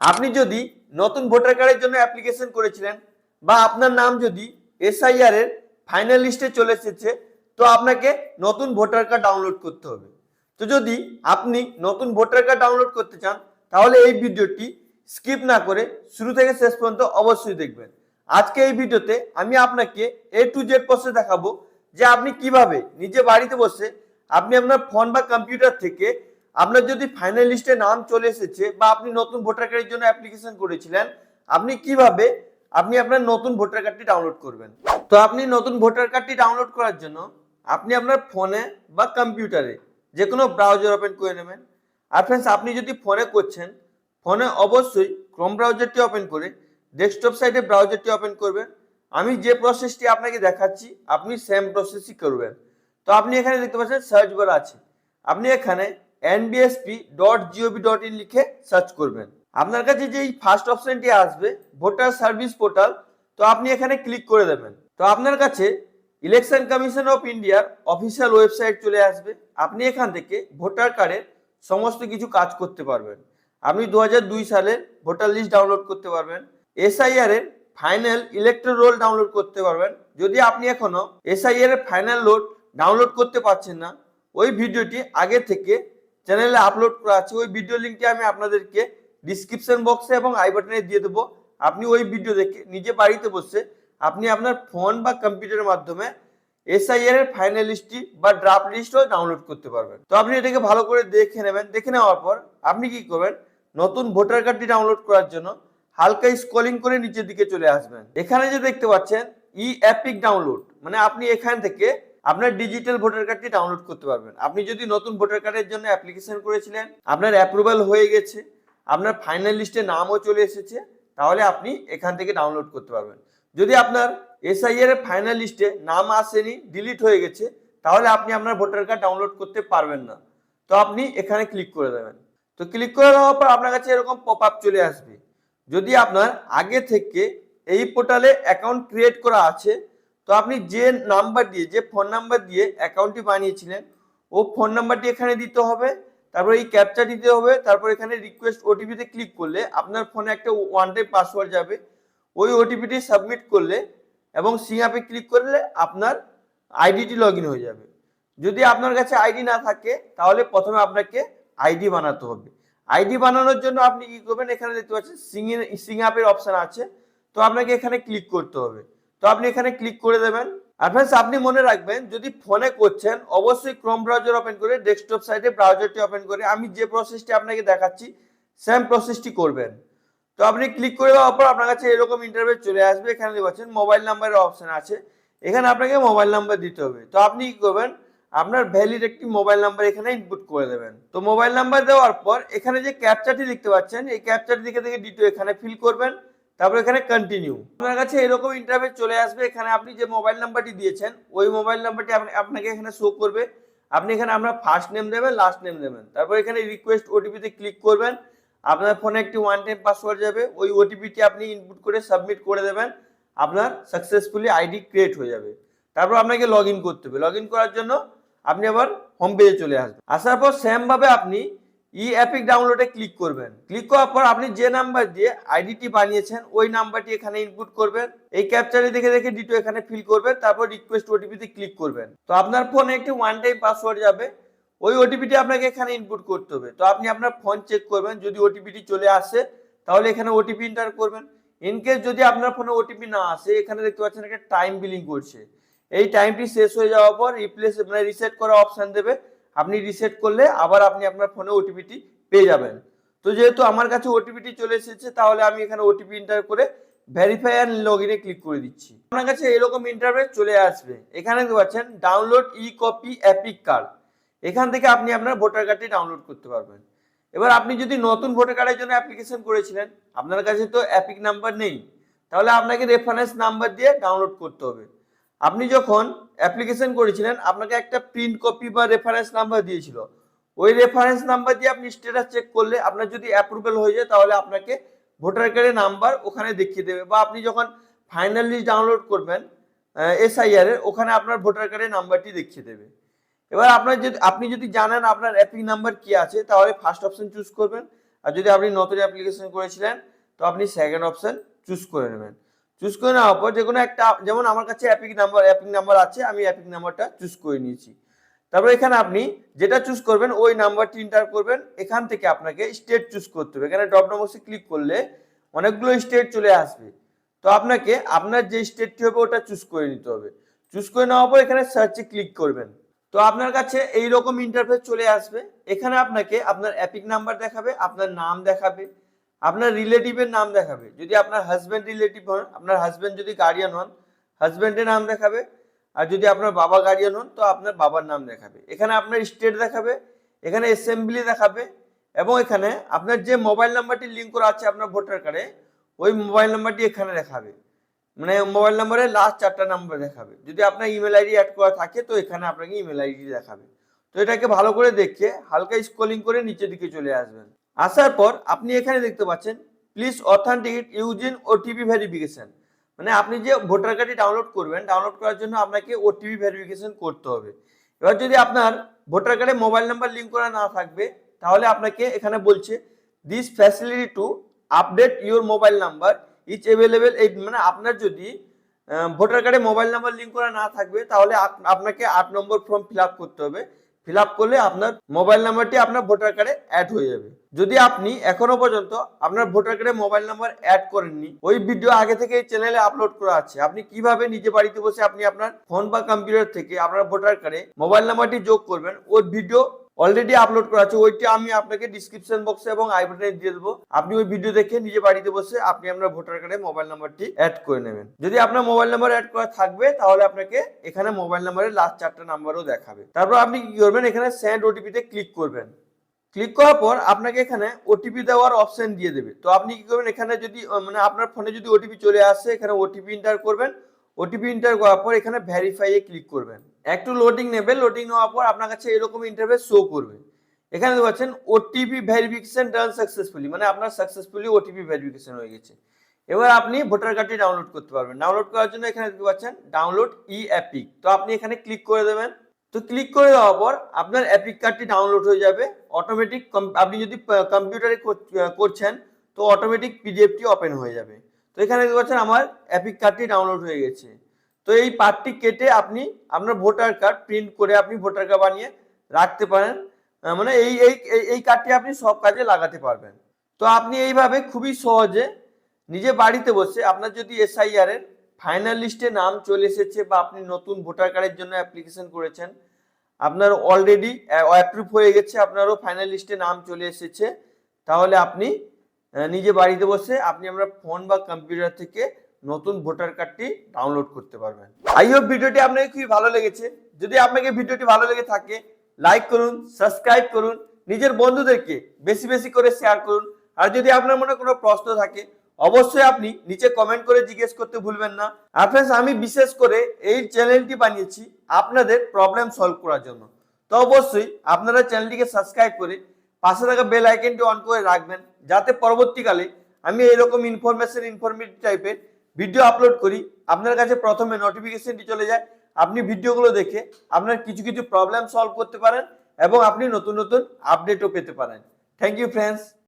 আপনি যদি নতুন ভোটার কার্ডের জন্য অ্যাপ্লিকেশন করেছিলেন বা আপনার নাম যদি এসআইআর এর ফাইনাল লিস্টে চলে এসেছে, তো আপনাকে নতুন ভোটার কার্ড ডাউনলোড করতে হবে। তো যদি আপনি নতুন ভোটার কার্ড ডাউনলোড করতে চান, তাহলে এই ভিডিওটি স্কিপ না করে শুরু থেকে শেষ পর্যন্ত অবশ্যই দেখবেন। আজকে এই ভিডিওতে আমি আপনাকে A to Z প্রসেস দেখাবো যে আপনি কিভাবে নিজে বাড়িতে বসে আপনি আপনার ফোন বা কম্পিউটার থেকে আপনার যদি ফাইনাল লিস্টে নাম চলে এসেছে বা আপনি নতুন ভোটার কার্ডের জন্য অ্যাপ্লিকেশন করেছিলেন, আপনি কিভাবে আপনি আপনার নতুন ভোটার কার্ডটি ডাউনলোড করবেন। তো আপনি নতুন ভোটার কার্ডটি ডাউনলোড করার জন্য আপনি আপনার ফোনে বা কম্পিউটারে যে কোনো ব্রাউজার ওপেন করে নেবেন। আর ফ্রেন্ডস, আপনি যদি ফোনে করছেন, ফোনে অবশ্যই ক্রোম ব্রাউজারটি ওপেন করে ডেস্কটপ সাইডে ব্রাউজারটি ওপেন করবেন। আমি যে প্রসেসটি আপনাকে দেখাচ্ছি আপনি সেম প্রসেসই করবেন। তো আপনি এখানে দেখতে পাচ্ছেন সার্চ বার আছে, আপনি এখানে nbsp.gov.in লিখে সার্চ করবেন। আপনার কাছে যে ফার্স্ট অপশনটি আসবে ভোটার সার্ভিস পোর্টাল, তো আপনি এখানে ক্লিক করে দেবেন। তো আপনার কাছে ইলেকশন কমিশন অফ ইন্ডিয়ার অফিসিয়াল ওয়েবসাইট চলে আসবে। আপনি এখান থেকে ভোটার কার্ডের সমস্ত কিছু কাজ করতে পারবেন। আপনি 2002 সালের ভোটার লিস্ট ডাউনলোড করতে পারবেন, এসআইআর এর ফাইনাল ইলেক্ট্রাল রোল ডাউনলোড করতে পারবেন। যদি আপনি এখনো এসআইআর এর ফাইনাল রোল ডাউনলোড করতে পারছেন না, ওই ভিডিওটি আগে থেকে চ্যানেলে আপলোড করা আছে, ওই ভিডিও লিঙ্কটি আমি আপনাদেরকে ডিসক্রিপশন বক্সে এবং আই বাটনে দিয়ে দেবো। আপনি ওই ভিডিও দেখে নিজে বাড়িতে বসে আপনি আপনার ফোন বা কম্পিউটারের মাধ্যমে এসআইআর এর ফাইনাল লিস্টটি বা ড্রাফট লিস্টও ডাউনলোড করতে পারবেন। তো আপনি এটাকে ভালো করে দেখে নেবেন। দেখে নেওয়ার পর আপনি কি করবেন, নতুন ভোটার কার্ডটি ডাউনলোড করার জন্য হালকা স্ক্রলিং করে নিচের দিকে চলে আসবেন। এখানে যে দেখতে পাচ্ছেন ই অ্যাপিক ডাউনলোড, মানে আপনি এখান থেকে আপনার ডিজিটাল ভোটার কার্ডটি ডাউনলোড করতে পারবেন। আপনি যদি নতুন ভোটার কার্ডের জন্য অ্যাপ্লিকেশন করেছিলেন, আপনার অ্যাপ্রুভাল হয়ে গেছে, আপনার ফাইনাল লিস্টে নামও চলে এসেছে, তাহলে আপনি এখান থেকে ডাউনলোড করতে পারবেন। যদি আপনার এসআইআর এর ফাইনাল লিস্টে নাম আসেনি, ডিলিট হয়ে গেছে, তাহলে আপনি আপনার ভোটার কার্ড ডাউনলোড করতে পারবেন না। তো আপনি এখানে ক্লিক করে দেবেন। তো ক্লিক করে দেওয়ার পর আপনার কাছে এরকম পপ আপ চলে আসবে। যদি আপনার আগে থেকে এই পোর্টালে অ্যাকাউন্ট ক্রিয়েট করা আছে, তো আপনি যে নাম্বার দিয়ে, যে ফোন নাম্বার দিয়ে অ্যাকাউন্টটি বানিয়েছিলেন, ও ফোন নাম্বারটি এখানে দিতে হবে। তারপর এই ক্যাপচা দিতে হবে। তারপর এখানে রিকোয়েস্ট ওটিপিতে ক্লিক করলে আপনার ফোনে একটা ওয়ান টাইম পাসওয়ার্ড যাবে। ওই ওটিপিটি সাবমিট করলে এবং সিং আপে ক্লিক করলে আপনার আইডিটি লগ ইন হয়ে যাবে। যদি আপনার কাছে আইডি না থাকে, তাহলে প্রথমে আপনাকে আইডি বানাতে হবে। আইডি বানানোর জন্য আপনি কি করবেন, এখানে দেখতে পাচ্ছেন সিং আপের অপশন আছে, তো আপনাকে এখানে ক্লিক করতে হবে। তো আপনি এখানে ক্লিক করে দেবেন। আর ফ্রেন্ডস, আপনি মনে রাখবেন যদি ফোনে করছেন অবশ্যই ক্রোম ব্রাউজার ওপেন করে ডেস্কটপ সাইডে ব্রাউজারটি ওপেন করে আমি যে প্রসেসটি আপনাকে দেখাচ্ছি সেম প্রসেসটি করবেন। তো আপনি ক্লিক করে দেওয়ার পর আপনার কাছে এরকম ইন্টারফেস চলে আসবে। এখানে দেখতে পাচ্ছেন মোবাইল নাম্বারের অপশন আছে, এখানে আপনাকে মোবাইল নাম্বার দিতে হবে। তো আপনি কি করবেন, আপনার ভ্যালিড একটি মোবাইল নাম্বার এখানে ইনপুট করে দেবেন। তো মোবাইল নাম্বার দেওয়ার পর এখানে যে ক্যাপচাটি দেখতে পাচ্ছেন, এই ক্যাপচাটি দেখে ডিটেইল এখানে ফিল করবেন। তারপর এখানে কন্টিনিউ। আপনার কাছে এরকম ইন্টারফেস চলে আসবে। এখানে আপনি যে মোবাইল নাম্বারটি দিয়েছেন ওই মোবাইল নাম্বারটি আপনাকে এখানে শো করবে। আপনি এখানে আপনার ফার্স্ট নেম দেবেন, লাস্ট নেম দেবেন। তারপর এখানে রিকোয়েস্ট ওটিপিতে ক্লিক করবেন। আপনার ফোনে একটি ওয়ান টাইম পাসওয়ার্ড যাবে, ওই ওটিপিটি আপনি ইনপুট করে সাবমিট করে দেবেন। আপনার সাকসেসফুলি আইডি ক্রিয়েট হয়ে যাবে। তারপর আপনাকে লগ ইন করতে হবে। লগ ইন করার জন্য আপনি আবার হোম পেজে চলে আসবেন। আসার পর সেম ভাবে আপনি ই অ্যাপিক ডাউনলোডে ক্লিক করবেন। ক্লিক করার পর আপনি যে নাম্বার দিয়ে আইডিটি বানিয়েছেন ওই নাম্বারটি এখানে ইনপুট করবেন। এই ক্যাপচারে দেখে ডিটো এখানে ফিল করবেন। তারপর রিকোয়েস্ট ওটিপিতে ক্লিক করবেন। তো আপনার ফোনে একটি ওয়ান টাইম পাসওয়ার্ড যাবে, ওই ওটিপিটি আপনাকে এখানে ইনপুট করতে হবে। তো আপনি আপনার ফোন চেক করবেন, যদি ওটিপিটি চলে আসে তাহলে এখানে ওটিপি এন্টার করবেন। ইনকেস যদি আপনার ফোনে ওটিপি না আসে, এখানে দেখতে পাচ্ছেন একটা টাইম বিলিং করছে। এই টাইমটি শেষ হয়ে যাওয়ার পর রিপ্লেস মানে রিসেট করা অপশন দেবে। আপনি রিসেট করলে আবার আপনি আপনার ফোনে ওটিপিটি পেয়ে যাবেন। তো যেহেতু আমার কাছে ওটিপিটি চলে এসেছে, তাহলে আমি এখানে ওটিপি এন্টার করে ভেরিফাই এন্ড লগইনে ক্লিক করে দিচ্ছি। আপনার কাছে এরকম ইন্টারফেস চলে আসবে। এখানে দেখতে পাচ্ছেন ডাউনলোড ই কপি অ্যাপিক কার্ড, এখান থেকে আপনি আপনার ভোটার কার্ডটি ডাউনলোড করতে পারবেন। এবার আপনি যদি নতুন ভোটার কার্ডের জন্য অ্যাপ্লিকেশন করেছিলেন, আপনার কাছে তো অ্যাপিক নাম্বার নেই, তাহলে আপনাকে রেফারেন্স নাম্বার দিয়ে ডাউনলোড করতে হবে। আপনি যখন অ্যাপ্লিকেশন করেছিলেন আপনাকে একটা প্রিন্ট কপি বা রেফারেন্স নাম্বার দিয়েছিল, ওই রেফারেন্স নাম্বার দিয়ে আপনি স্ট্যাটাস চেক করলে আপনার যদি অ্যাপ্রুভাল হয়ে যায়, তাহলে আপনাকে ভোটার কার্ডের নাম্বার ওখানে দেখিয়ে দেবে। বা আপনি যখন ফাইনাল লিস্ট ডাউনলোড করবেন এসআইআর এর, ওখানে আপনার ভোটার কার্ডের নাম্বারটি দেখিয়ে দেবে। এবার আপনি যদি জানেন আপনার অ্যাপিক নাম্বার কি আছে, তাহলে ফার্স্ট অপশন চুজ করবেন। আর যদি আপনি নতুন অ্যাপ্লিকেশন করেছিলেন তো আপনি সেকেন্ড অপশন চুজ করে নেবেন। চুজ করে নেওয়ার পর যে কোনো একটা, যেমন আমার কাছে এপিক নাম্বার আছে, আমি এপিক নাম্বারটা চুজ করে নিয়েছি। তারপর এখানে আপনি যেটা চুজ করবেন ওই নাম্বারটি এন্টার করবেন। এখান থেকে আপনাকে স্টেট চুজ করতে হবে। এখানে ড্রপ ডাউন বক্সে ক্লিক করলে অনেকগুলো স্টেট চলে আসবে। তো আপনাকে আপনার যে স্টেটটি হবে ওটা চুজ করে নিতে হবে। চুজ করে নেওয়ার পর এখানে সার্চে ক্লিক করবেন। তো আপনার কাছে এইরকম ইন্টারফেস চলে আসবে। এখানে আপনাকে আপনার এপিক নাম্বার দেখাবে, আপনার নাম দেখাবে, আপনার রিলেটিভের নাম দেখাবে। যদি আপনার হাজব্যান্ড রিলেটিভ হন, আপনার হাজব্যান্ড যদি গার্ডিয়ান হন, হাজব্যান্ডের নাম দেখাবে। আর যদি আপনার বাবা গার্ডিয়ান হন তো আপনার বাবার নাম দেখাবে। এখানে আপনার স্টেট দেখাবে, এখানে অ্যাসেম্বলি দেখাবে, এবং এখানে আপনার যে মোবাইল নাম্বারটি লিঙ্ক করা আছে আপনার ভোটার কার্ডে ওই মোবাইল নাম্বারটি এখানে দেখাবে। মানে মোবাইল নাম্বারের লাস্ট 4টা নাম্বার দেখাবে। যদি আপনার ইমেল আইডি অ্যাড করা থাকে তো এখানে আপনাকে ইমেল আইডি দেখাবে। তো এটাকে ভালো করে দেখে হালকা স্ক্রলিং করে নিচের দিকে চলে আসবেন। আসার পর আপনি এখানে দেখতে পাচ্ছেন please authenticate using OTP verification. মানে আপনি যে ভোটার কার্ডটি ডাউনলোড করবেন, ডাউনলোড করার জন্য আপনাকে ওটিপি ভেরিফিকেশন করতে হবে। এবার যদি আপনার ভোটার কার্ডে মোবাইল নাম্বার লিঙ্ক করা না থাকবে তাহলে আপনাকে এখানে বলছে this facility to update your mobile number is available. এই মানে আপনার যদি ভোটার কার্ডে মোবাইল নাম্বার লিঙ্ক করা না থাকবে তাহলে আপনাকে 8 নম্বর ফর্ম ফিল আপ করতে হবে। ফিল আপ করলে আপনার মোবাইল নাম্বারটি আপনার ভোটার কার্ডে অ্যাড হয়ে যাবে। যদি আপনি এখনো পর্যন্ত আপনার ভোটার কার্ডে মোবাইল নাম্বার অ্যাড করেননি, ওই ভিডিও আগে থেকে এই চ্যানেলে আপলোড করা আছে। আপনি কিভাবে নিজে বাড়িতে বসে আপনি আপনার ফোন বা কম্পিউটার থেকে আপনার ভোটার কার্ডে মোবাইল নাম্বারটি যোগ করবেন, ওই ভিডিও অলরেডি আপলোড করা আছে। ওইটি আমি আপনাকে ডিসক্রিপশন বক্সে এবং আই বাটনে দিয়ে দেবো। আপনি ওই ভিডিও দেখে নিজে বাড়িতে বসে আপনি আপনার ভোটার কার্ডে মোবাইল নাম্বারটি অ্যাড করে নেবেন। যদি আপনার মোবাইল নাম্বার অ্যাড করা থাকবে তাহলে আপনাকে এখানে মোবাইল নাম্বারের লাস্ট 4টা নাম্বারও দেখাবে। তারপর আপনি কি করবেন, এখানে সেন্ড ওটিপি তে ক্লিক করবেন। ক্লিক করার পর আপনাকে এখানে ওটিপি দেওয়ার অপশন দিয়ে দেবে। তো আপনি কি করবেন, এখানে যদি মানে আপনার ফোনে যদি ওটিপি চলে আসে এখানে ওটিপি এন্টার করবেন। ওটিপি এন্টার করার পর এখানে ভেরিফাই এ ক্লিক করবেন। একটু লোডিং নেবে। লোডিং নেওয়ার পর আপনার কাছে এরকম ইন্টারফেস শো করবে। এখানে দেখতে পাচ্ছেন ওটিপি ভেরিফিকেশন ডান সাকসেসফুলি, মানে আপনার সাকসেসফুলি ওটিপি ভেরিফিকেশন হয়ে গেছে। এবার আপনি ভোটার কার্ডটি ডাউনলোড করতে পারবেন। ডাউনলোড করার জন্য এখানে দেখতে পাচ্ছেন ডাউনলোড ই এপিক। তো আপনি এখানে ক্লিক করে দেবেন। তো ক্লিক করে দেওয়ার পর আপনার এপিক কার্ডটি ডাউনলোড হয়ে যাবে অটোমেটিক। আপনি যদি কম্পিউটারে করছেন তো অটোমেটিক পিডিএফটি ওপেন হয়ে যাবে। তো এখানে দেখতে পাচ্ছেন আমার এপিক কার্ডটি ডাউনলোড হয়ে গেছে। তো এই পার্টটি কেটে আপনি আপনার ভোটার কার্ড প্রিন্ট করে আপনি ভোটার কার্ড বানিয়ে রাখতে পারেন। মানে এই কার্ডটি আপনি সব কাজে লাগাতে পারবেন। তো আপনি এইভাবে খুবই সহজে নিজে বাড়িতে বসে আপনার যদি এসআইআর এর ফাইনাল লিস্টে নাম চলে এসেছে বা আপনি নতুন ভোটার কার্ডের জন্য অ্যাপ্লিকেশন করেছেন, আপনার অলরেডি অ্যাপ্রুভ হয়ে গেছে, আপনারও ফাইনাল লিস্টে নাম চলে এসেছে, তাহলে আপনি নিজে বাড়িতে বসে আপনি আপনার ফোন বা কম্পিউটার থেকে নতুন ভোটার কার্ডটি ডাউনলোড করতে পারবেন। আই হোপ ভিডিওটি আপনাকে খুবই ভালো লেগেছে। যদি আপনাকে ভিডিওটি ভালো লেগে থাকে লাইক করুন, সাবস্ক্রাইব করুন, নিজের বন্ধুদেরকে বেশি বেশি করে শেয়ার করুন। আর যদি আপনার মনে কোনো প্রশ্ন থাকে অবশ্যই আপনি নিচে কমেন্ট করে জিজ্ঞেস করতে ভুলবেন না। আর ফ্রেন্ডস, আমি বিশেষ করে এই চ্যানেলটি বানিয়েছি আপনাদের প্রবলেম সলভ করার জন্য। তো অবশ্যই আপনারা চ্যানেলটিকে সাবস্ক্রাইব করে পাশে থাকা বেল আইকনটি অন করে রাখবেন, যাতে পরবর্তীকালে আমি এরকম ইনফরমেটিভ টাইপের ভিডিও আপলোড করি আপনার কাছে প্রথমে নোটিফিকেশনটি চলে যায়। আপনি ভিডিওগুলো দেখে আপনার কিছু কিছু প্রবলেম সলভ করতে পারেন এবং আপনি নতুন নতুন আপডেটও পেতে পারেন। Thank you friends.